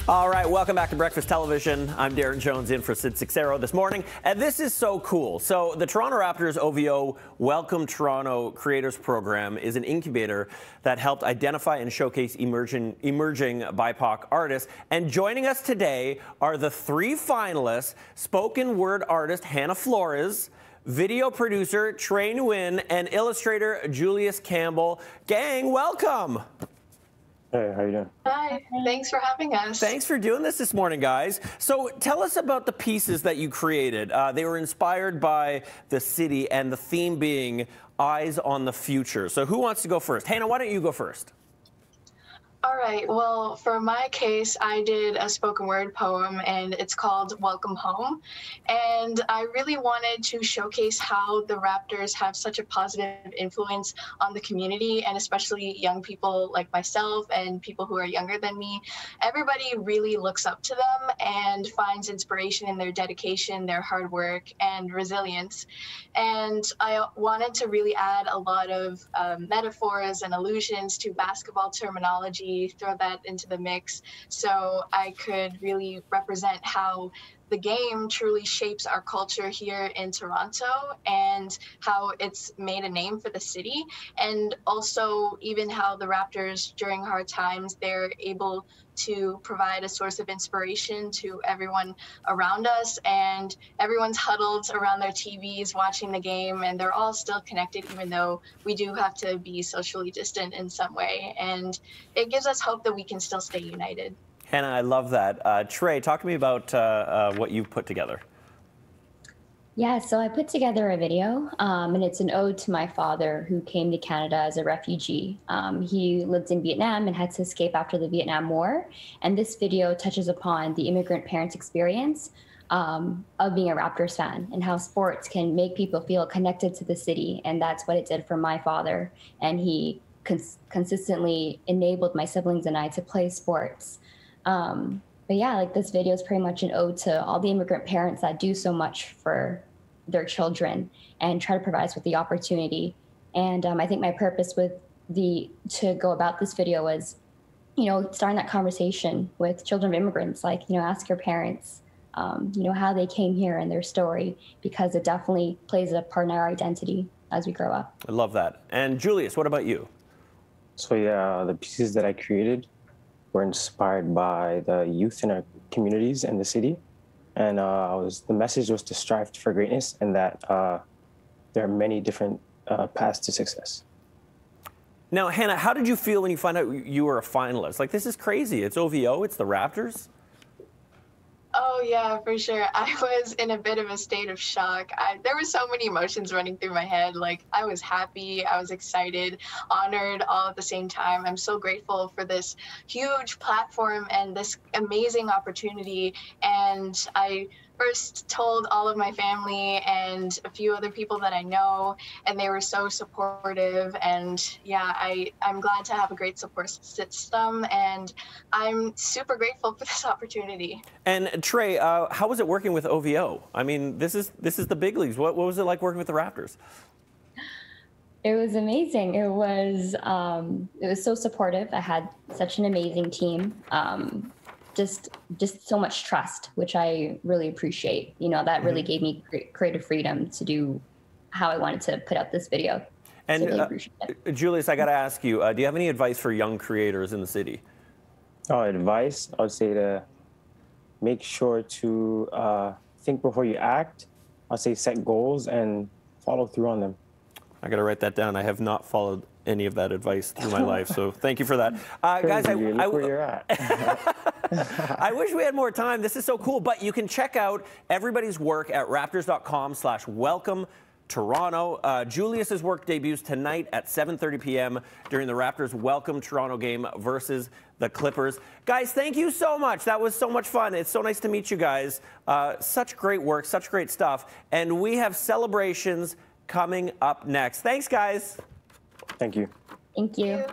All right, welcome back to Breakfast Television. I'm Daryn Jones in for Sid Sixero this morning, and this is so cool. So the Toronto Raptors OVO Welcome Toronto Creators Program is an incubator that helped identify and showcase emerging BIPOC artists. And joining us today are the three finalists: spoken word artist Hannah Flores, video producer Trae Nguyen, and illustrator Julius Campbell. Gang, welcome. Hey, how you doing? Hi, thanks for having us. Thanks for doing this morning, guys. So tell us about the pieces that you created. They were inspired by the city, and the theme being Eyes on the Future. So who wants to go first? Hannah, why don't you go first? All right, well, for my case, I did a spoken word poem, and it's called Welcome Home. And I really wanted to showcase how the Raptors have such a positive influence on the community, and especially young people like myself and people who are younger than me. Everybody really looks up to them and finds inspiration in their dedication, their hard work, and resilience. And I wanted to really add a lot of metaphors and allusions to basketball terminology, throw that into the mix, so I could really represent how the game truly shapes our culture here in Toronto and how it's made a name for the city, and also even how the Raptors during hard times, they're able to provide a source of inspiration to everyone around us, and everyone's huddled around their TVs watching the game, and they're all still connected even though we do have to be socially distant in some way, and it gives us hope that we can still stay united. Hannah, I love that. Trae, talk to me about what you've put together. Yeah, so I put together a video, and it's an ode to my father, who came to Canada as a refugee. He lived in Vietnam and had to escape after the Vietnam War. And this video touches upon the immigrant parents' experience of being a Raptors fan, and how sports can make people feel connected to the city. And that's what it did for my father. And he consistently enabled my siblings and I to play sports. But yeah, like, this video is pretty much an ode to all the immigrant parents that do so much for their children and try to provide us with the opportunity. And I think my purpose with to go about this video was, starting that conversation with children of immigrants, like, ask your parents, how they came here and their story, because it definitely plays a part in our identity as we grow up. I love that. And Julius, what about you? So yeah, the pieces that I created were inspired by the youth in our communities and the city. And the message was to strive for greatness, and that there are many different paths to success. Now, Hannah, how did you feel when you found out you were a finalist? Like, this is crazy. It's OVO, it's the Raptors. Oh, yeah, for sure. I was in a bit of a state of shock. There were so many emotions running through my head. Like, I was happy, I was excited, honored, all at the same time. I'm so grateful for this huge platform and this amazing opportunity. And I first told all of my family and a few other people that I know, and they were so supportive. And yeah, I'm glad to have a great support system, and I'm super grateful for this opportunity. And Trae, how was it working with OVO? I mean, this is the big leagues. What was it like working with the Raptors? It was amazing. It was so supportive. I had such an amazing team. Just so much trust, which I really appreciate. That really gave me creative freedom to do how I wanted to put out this video. And so Julius, I got to ask you, do you have any advice for young creators in the city? Oh, advice? I would say to make sure to think before you act. I'd say set goals and follow through on them. I got to write that down. I have not followed any of that advice through my life, so thank you for that. Guys, look where you're at. I wish we had more time. This is so cool, but you can check out everybody's work at raptors.com/welcome Toronto. Julius's work debuts tonight at 7:30 p.m. during the Raptors Welcome Toronto game versus the Clippers. Guys, thank you so much. That was so much fun. It's so nice to meet you guys. Such great work, such great stuff. And we have celebrations coming up next. Thanks, guys. Thank you. Thank you.